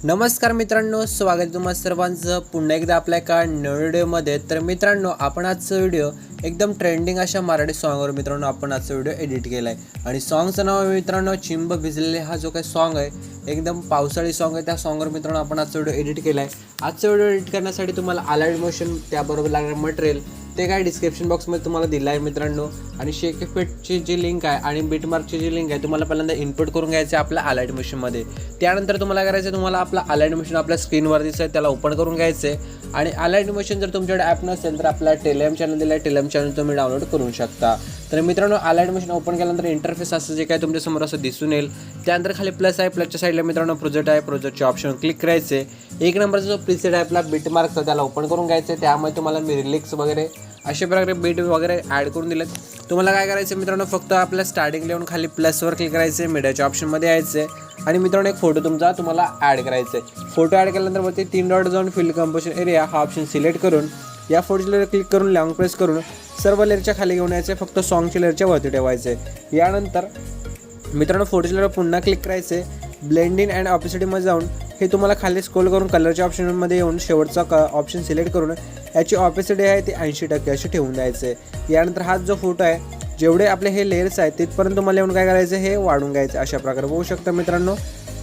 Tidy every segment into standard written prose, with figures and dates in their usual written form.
नमस्कार मित्रांनो, स्वागत आहे तुम्हा सर्वांचं पुन्हा एकदा आपल्या एका नवीन व्हिडिओमध्ये। तर मित्रांनो, आपण आजचा व्हिडिओ एकदम ट्रेंडिंग अशा मराठी सॉन्गवर मित्रांनो आपण आजचा व्हिडिओ एडिट केला आहे आणि सॉन्गचं नाव आहे मित्रांनो चिंब भिजलेले। हा जो काही सॉन्ग आहे एकदम पावसाळी सॉन्ग आहे, त्या सॉन्गवर मित्रांनो आपण आजचा व्हिडिओ एडिट केला आहे। आजचा व्हिडिओ एडिट करण्यासाठी तुम्हाला अलाइड मोशन त्याबरोबर लागणारे मटेरियल ते काय डिस्क्रिप्शन बॉक्समध्ये तुम्हाला दिलं आहे मित्रांनो। आणि शेक इफेक्टची जी लिंक आहे आणि बीटमार्कची जी लिंक आहे तुम्हाला पहिल्यांदा इनपुट करून घ्यायचं आहे आपल्या अलाइड मोशनमध्ये। त्यानंतर तुम्हाला करायचं तुम्हाला आपला अलाइड मोशन आपल्या स्क्रीनवर दिसत आहे त्याला ओपन करून घ्यायचं आहे। आणि अलाइड मोशन जर तुमच्याकडे ॲप नसेल तर आपला टेलिग्राम चॅनल दिला आहे, टेलिग्राम चॅनल तुम्ही डाउनलोड करू शकता। तर मित्रांनो, अलाइड मोशन ओपन केल्यानंतर इंटरफेस असं जे काय तुमच्यासमोर असं दिसून येईल। त्यानंतर खाली प्लस आहे, प्लसच्या साईडला मित्रांनो प्रोजेक्ट आहे, प्रोजेक्टचे ऑप्शन क्लिक करायचे। एक नंबरचा जो प्रीसेट आहे आपला बीटमार्कचा त्याला ओपन करून घ्यायचं आहे। त्यामुळे तुम्हाला मी रिलिक्स वगैरे अशा प्रकारे बीट वगैरे ॲड करून दिलेत। तुम्हाला काय करायचं मित्रांनो, फक्त आपल्या स्टार्टिंग लेवून खाली प्लसवर क्लिक करायचं आहे, मीडियाच्या ऑप्शनमध्ये यायचं आहे आणि मित्रांनो एक फोटो तुमचा तुम्हाला ॲड करायचा आहे। फोटो ॲड केल्यानंतर वरती 3 डॉट जाऊन फिल कंपोजिशन एरिया हा ऑप्शन सिलेक्ट करून या फोटोच्या लेअर क्लिक करून लॉंग प्रेस करून सर्व लेअरच्या खाली घेऊन यायचं आहे, फक्त सॉन्गच्या लेअरच्या वरती ठेवायचं आहे। यानंतर मित्रांनो फोटोच्या लेअर पुन्हा क्लिक करायचं आहे, ब्लेंडिंग अँड ऑपेसिटीमध्ये जाऊन हे तुम्हाला खाली स्क्रोल करून कलरच्या ऑप्शनमध्ये येऊन शेवटचा ऑप्शन सिलेक्ट करून याची ऑपेसिटी आहे ती 80% अशी ठेवून द्यायचं आहे। यानंतर हा जो फोटो आहे जेवढे आपले हे लेयर्स आहेत तिथपर्यंत तुम्हाला येऊन काय करायचं हे वाढून घ्यायचं अशा प्रकारे बघू शकता मित्रांनो।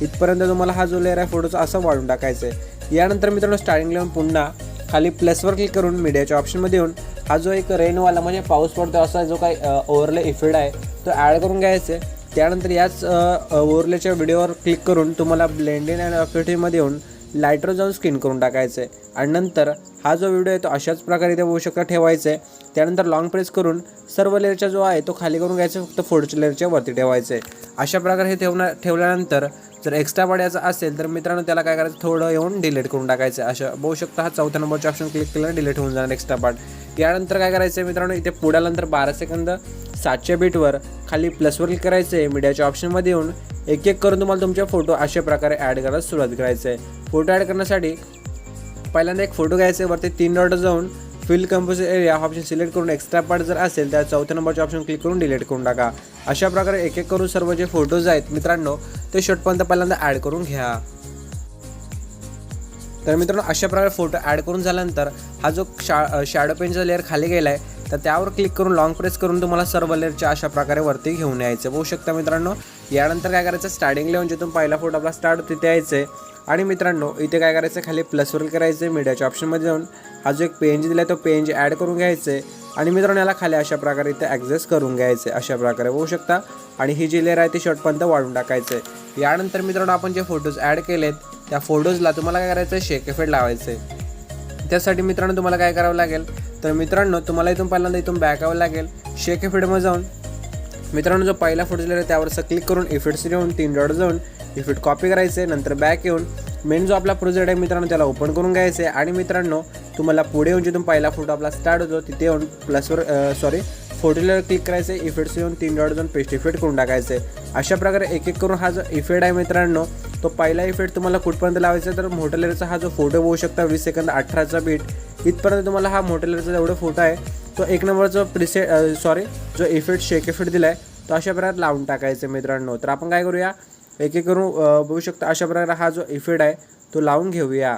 इथपर्यंत तुम्हाला हा जो लेअर आहे फोटोचा असं वाढून टाकायचं आहे। यानंतर मित्रांनो स्टार्टिंग लेवून पुन्हा खाली प्लसवर क्लिक करून मीडियाच्या ऑप्शनमध्ये येऊन हा जो एक रेनवाला म्हणजे पाऊस पडतो असा जो काही ओव्हरले इफेक्ट आहे तो ॲड करून घ्यायचा आहे। त्यानंतर याच ओव्हरलेच्या व्हिडिओवर क्लिक करून तुम्हाला ब्लेंडिंग अँड ऑपेसिटीमध्ये येऊन लाईटर जाऊन स्किन करून टाकायचं आहे आणि नंतर हा जो व्हिडिओ आहे तो अशाच प्रकारे इथे बघू शकता ठेवायचा आहे। त्यानंतर लॉंग प्रेस करून सर्व लेअरचा जो आहे तो खाली करून घ्यायचा, फक्त फोटोच्या लेअरच्या वरती ठेवायचं आहे। अशा प्रकारे हे ठेवल्यानंतर जर एक्स्ट्रा पार्ट असेल तर मित्रांनो त्याला काय करायचं थोडं येऊन डिलीट करून टाकायचं आहे। अशा बघू शकता हा 4थ्या नंबरचा ऑप्शन क्लिक केल्यानं डिलीट होऊन जाणार एक्स्ट्रा पार्ट। यानंतर काय करायचं आहे मित्रांनो, इथे पुढ्यानंतर 12 सेकंद 7च्या बीटवर खाली प्लसवर क्लिक करायचं आहे, मीडियाच्या ऑप्शनमध्ये येऊन एक एक करून तुम्हाला तुमचे फोटो अशा प्रकारे ॲड करायला सुरुवात करायचं आहे। फोटो ॲड करण्यासाठी पहिल्यांदा एक फोटो घ्यायचा आहे, वरती 3 डॉट जाऊन fill composition area option select करून एक्स्ट्रा पार्ट जर असेल तर 4थ्या नंबरचे ऑप्शन क्लिक करून डिलीट करून टाका। अशा प्रकारे एक एक करून सर्व जे फोटोज आहेत मित्रांनो ते शेवटपर्यंत पहिल्यांदा ॲड करून घ्या। तर मित्रांनो अशा प्रकारे फोटो ॲड करून झाल्यानंतर हा जो शॅडो पेनचा लेअर खाली गेला आहे तर त्यावर क्लिक करून लॉंग प्रेस करून तुम्हाला सर्व लेअरच्या अशा प्रकारे वरती घेऊन यायचं बघू शकता मित्रांनो। यानंतर काय करायचं, स्टार्टिंग लेवून जिथून पहिला फोटो आपला स्टार्ट होतो तिथे यायचं आहे आणि मित्रांनो इथे काय करायचं खाली प्लसवर करायचं आहे, मीडियाच्या ऑप्शनमध्ये जाऊन हा जो एक पेंज दिला आहे तो पेंज ॲड करून घ्यायचं आहे आणि मित्रांनो याला खाली अशा प्रकारे इथे ॲडजस्ट करून घ्यायचं आहे अशा प्रकारे बघू शकता। आणि ही जी लेअर आहे ती शेवटपर्यंत वाढून टाकायचं आहे। यानंतर मित्रांनो आपण जे फोटोज ॲड केलेत त्या फोटोजला तुम्हाला काय करायचं आहे शेक इफेक्ट लावायचं आहे। त्यासाठी मित्रांनो तुम्हाला काय करावं लागेल तर मित्रांनो तुम्हाला इथून पहिल्यांदा इथून बॅक यावं लागेल, शेक इफेक्टमध्ये जाऊन मित्रांनो जो पहिला फोटो दिलेला आहे त्यावर क्लिक करून इफेक्ट्स येऊन 3 डॉट जाऊन इफेक्ट कॉपी करायचे, नंतर बॅक येऊन मेन जो आपला प्रोजेक्ट आहे मित्रांनो त्याला ओपन करून घ्यायचं आहे आणि मित्रांनो तुम्हाला पुढे येऊन जिथून पहिला फोटो आपला स्टार्ट होतो तिथे येऊन फोटोला क्लिक करायचं आहे, इफेक्ट्स येऊन 3 डॉट जाऊन पेस्ट इफेक्ट करून टाकायचं आहे। अशा प्रकारे एक एक करून हा जो इफेक्ट आहे मित्रांनो तो पहिला इफेक्ट तुम्हाला कुठपर्यंत लावायचा आहे तर मोठ्या लेअरचा हा जो फोटो बघू शकता 20 सेकंद 18चा बीट इथपर्यंत तुम्हाला हा मोठ्या लेअरचा जेवढा फोटो आहे तो एक नंबरचा जो इफेक्ट शेक इफेक्ट दिला आहे तो अशा प्रकारे लावून टाकायचं मित्रांनो। तर आपण काय करूया एक एक करून बघू शकता अशा प्रकारे हा जो इफेक्ट आहे तो लावून घेऊया।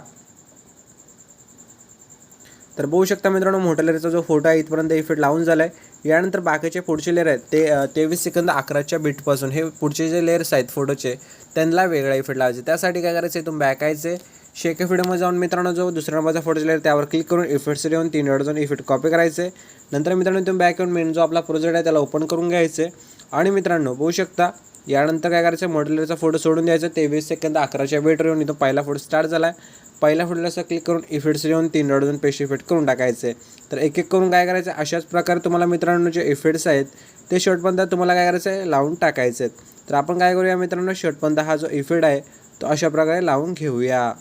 तर बघू शकता मित्रांनो मोठ्या लेअरचा जो फोटो आहे इथपर्यंत इफेक्ट लावून झाला आहे। यानंतर बाकीचे पुढचे लेअर आहेत ते 23 सेकंद 11च्या बीटपासून हे पुढचे जे लेअर्स आहेत फोटोचे त्यांना वेगळा इफेक्ट लावायचे। त्यासाठी काय करायचं इथून बॅक यायचं, शेक इफेक्टमध्ये जाऊन मित्रांनो जो दुसऱ्या नंबरचा फोटो लेअर त्यावर क्लिक करून इफेक्ट्स येऊन 3 डॉट जाऊन इफेक्ट कॉपी करायचे, नंतर मित्रांनो इथून बॅक येऊन मेन जो आपला प्रोजेक्ट आहे त्याला ओपन करून घ्यायचे आणि मित्रांनो बघू शकता यानंतर काय करायचं मोठ्या लेअरचा फोटो सोडून द्यायचा, 23 सेकंद 11च्या बीटवर येऊन इथून पहिला फोटो स्टार्ट झाला आहे, पहिल्या फोटोला असं क्लिक करून इफेक्ट्स येऊन 3 डॉट जाऊन पेस्ट इफेक्ट करून टाकायचे। तर एक एक करून काय करायचं अशाच प्रकारे तुम्हाला मित्रांनो जे इफेक्ट्स आहेत ते शेवटपर्यंत तुम्हाला काय करायचं आहे लावून टाकायचे आहेत। तर आपण काय करूया मित्रांनो शेवटपर्यंत हा जो इफेक्ट आहे तो अशा प्रकारे लावून घेऊया।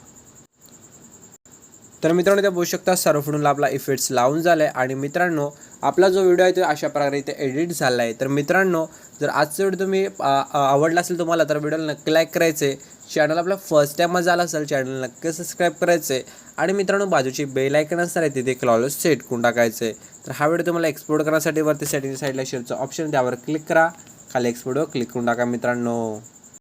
तर मित्रांनो इथे बघू शकता सर्व फोटोला आपला इफेक्ट्स लावून झाला आहे आणि मित्रांनो आपला जो व्हिडिओ आहे तो अशा प्रकारे इथे एडिट झाला आहे। तर मित्रांनो जर आजचा व्हिडिओ तुम्ही आवडला असेल तुम्हाला तर व्हिडिओला नक्की लाईक करायचे, चॅनल आपला फर्स्ट टाइम झाला असेल चॅनल नक्की सबस्क्राईब करायचे आणि मित्रांनो बाजूची बेल आयकन असणार आहे तिथे ऑल सेट करून टाकायचे। तर हा व्हिडिओ तुम्हाला एक्सपोर्ट करण्यासाठी वरती सेटिंग साईडला शेअरचं ऑप्शन त्यावर क्लिक करा, खाली एक्सपोर्टवर क्लिक करून टाका मित्रांनो।